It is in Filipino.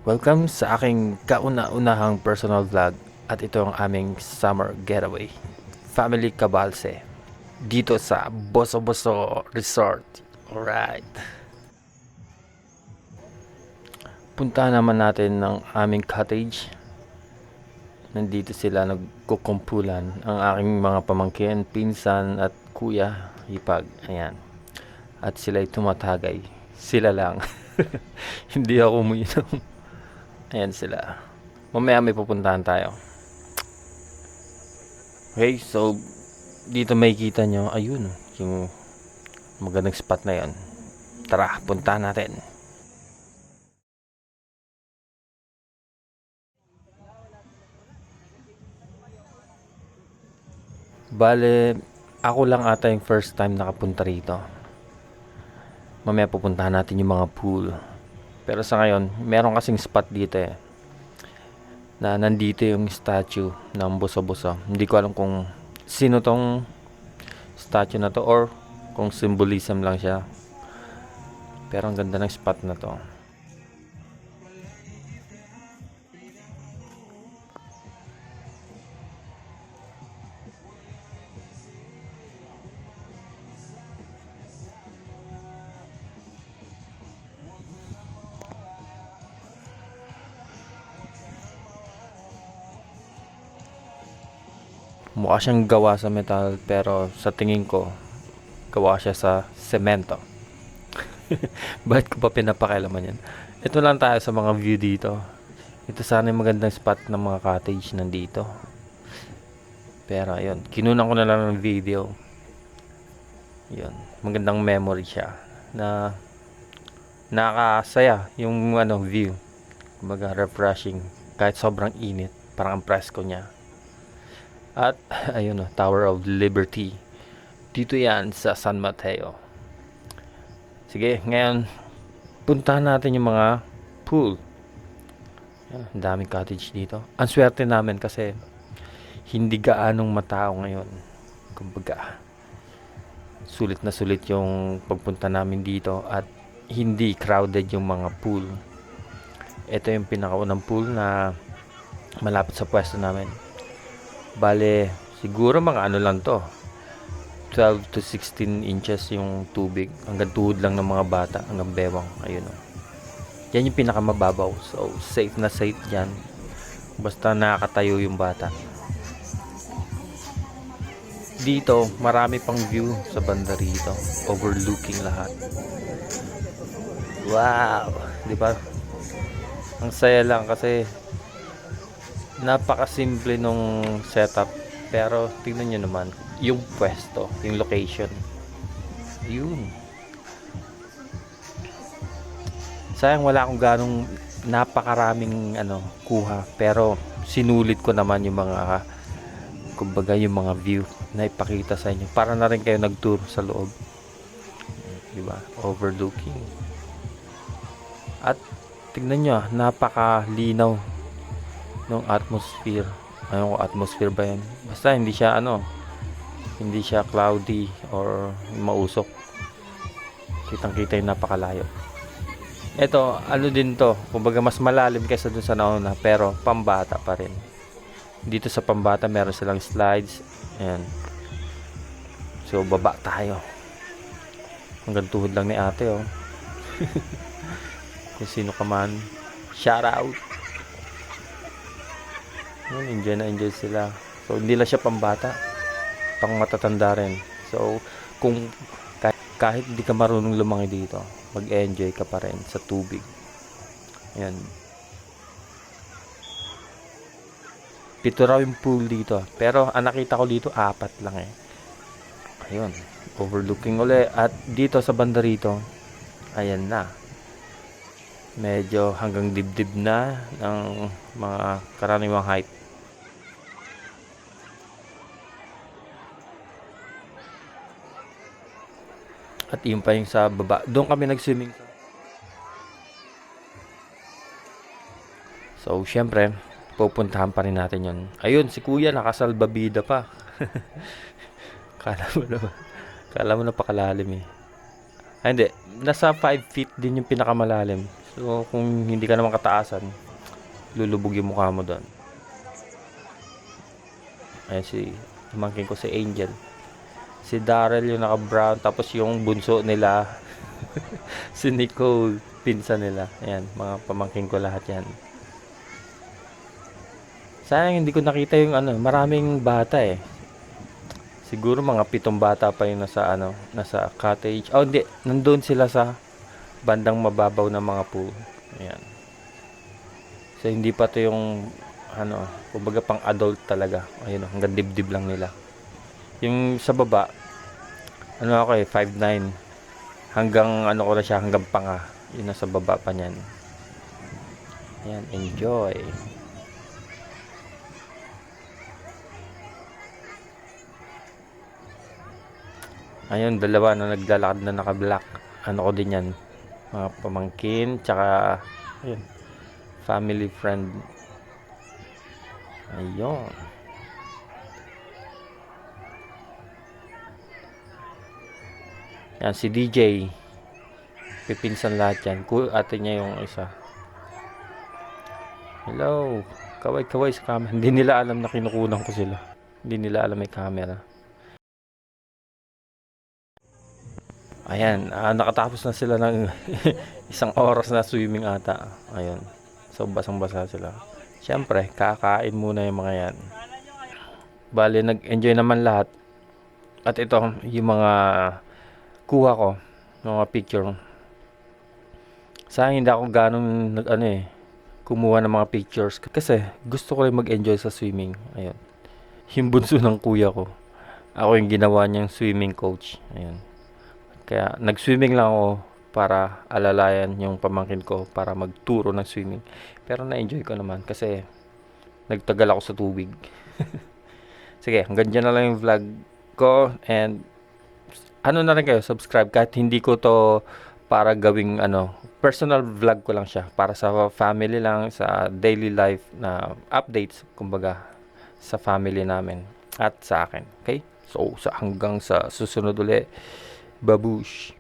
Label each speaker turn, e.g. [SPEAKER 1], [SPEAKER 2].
[SPEAKER 1] Welcome sa aking kauna-unahang personal vlog at ito ang aming summer getaway. Family Cabalse dito sa Boso Boso Resort. Alright. Punta naman natin ng aming cottage. Nandito sila nagkukumpulan ang aking mga pamangkin, pinsan at kuya, hipag. Ayan. At sila'y tumatagay. Sila lang. Hindi ako umiinom. Ayan sila. Mamaya may pupuntahan tayo. Okay, so dito makikita nyo, ayun, yung magandang spot na yon. Tara, puntahan natin. Bale, ako lang ata yung first time nakapunta rito. Mamaya pupuntahan natin yung mga pool. Pero sa ngayon, meron kasing spot dito na nandito yung statue ng Boso-Boso. Hindi ko alam kung sino tong statue na to or kung symbolism lang siya. Pero ang ganda ng spot na to. Mukha siyang gawa sa metal pero sa tingin ko gawa siya sa semento. Bakit ko pa pinapakialaman yan? Ito lang tayo sa mga view dito. Ito sana yung magandang spot ng mga cottage nandito. Pero ayun, kinunan ko na lang ng video. Yun, magandang memory siya na nakakasaya yung view. Kumbaga refreshing kahit sobrang init, parang ang presko niya. At ayun, Tower of Liberty. Dito yan sa San Mateo. Sige, ngayon puntahan natin yung mga pool. Yan, ang daming cottage dito. Ang swerte namin kasi hindi gaanong matao ngayon. Kumbaga, sulit na sulit yung pagpunta namin dito at hindi crowded yung mga pool. Ito yung pinakaunang pool na malapit sa pwesto namin. Bale, siguro mga ano lang to, 12 to 16 inches yung tubig. Hanggang tuhod lang ng mga bata, hanggang bewang. Ayun o. Yan yung pinakamababaw. So, safe na safe dyan. Basta nakakatayo yung bata. Dito, marami pang view sa banda rito. Overlooking lahat. Wow! Diba? Ang saya lang kasi napakasimple nung setup, pero tingnan nyo naman yung pwesto, yung location. Yun, sayang wala akong ganong napakaraming kuha, pero sinulit ko naman yung mga, kumbaga yung mga view na ipakita sa inyo para na rin kayo nag-tour sa loob, diba? Overlooking. At tingnan nyo, napakalinaw ng atmosphere. Ayun ko, atmosphere ba yan? Basta hindi siya hindi siya cloudy or mausok. Kitang kita yung napakalayo. Ito, din to, kumbaga mas malalim kaysa dun sa nauna, pero pambata pa rin. Dito sa pambata meron silang slides. Ayan. So baba tayo. Hanggang tuhod lang ni ate Kung sino ka man, shout out. Enjoy na enjoy sila. So hindi lang siya pambata, pang matatanda rin. So kung kahit hindi ka marunong lumangoy dito, mag-enjoy ka pa rin sa tubig. Ayan. Pito raw yung pool dito, pero ang nakita ko dito 4 lang Ayun, overlooking uli. At dito sa banda rito, ayan na, medyo hanggang dibdib na ng mga karaniwang height. At yun pa yung sa baba. Doon kami nag-swimming. So, syempre, pupuntahan pa rin natin yun. Ayun, si kuya nakasalbabida pa. Kala mo napakalalim Ay, hindi. Nasa 5 feet din yung pinakamalalim. So, kung hindi ka naman kataasan, lulubog yung mukha mo doon. Ayan si pamangkin ko si Angel. Si Daryl yung naka-brown, tapos yung bunso nila si Nicole, pinsan nila. Ayan, mga pamangkin ko lahat yan. Sayang hindi ko nakita yung maraming bata eh. Siguro mga 7 bata pa yung nasa cottage. Oh, hindi, nandun sila sa bandang mababaw ng mga pool. Ayan. So hindi pa to yung kumbaga pang adult talaga. Ayun, hanggang dibdib lang nila. Yung sa baba, ako 5'9". Hanggang ko na siya, hanggang panga. Yun nasa baba pa niyan. Ayan, enjoy. Ayun, dalawa na naglalakad na naka-black. Ko din yan. Mga pamangkin, tsaka ayun, family friend. Ayun. Yan, si DJ. Pipinsan lahat yan. Ate niya yung isa. Hello. Kaway-kaway sa camera. Hindi nila alam na kinukunan ko sila. Hindi nila alam may camera. Ayan, nakatapos na sila ng 1 oras na swimming ata. Ayun. So, basang-basa sila. Siyempre, kakain muna yung mga yan. Bale, nag-enjoy naman lahat. At ito, yung mga kuha ko, mga picture. Sayang hindi ako ganong kumuha ng mga pictures. Kasi gusto ko rin mag-enjoy sa swimming. Ayun. Yung bunso ng kuya ko. Ako yung ginawa niyang swimming coach. Ayun. Kaya nag-swimming lang ako para alalayan yung pamangkin ko para magturo ng swimming. Pero na-enjoy ko naman kasi nagtagal ako sa tubig. Sige, hanggang dyan na lang yung vlog ko, and na rin kayo, subscribe kahit hindi ko to para gawing personal vlog ko lang siya para sa family lang, sa daily life na updates kumbaga sa family namin at sa akin. Okay? So, hanggang sa susunod ulit. Babush.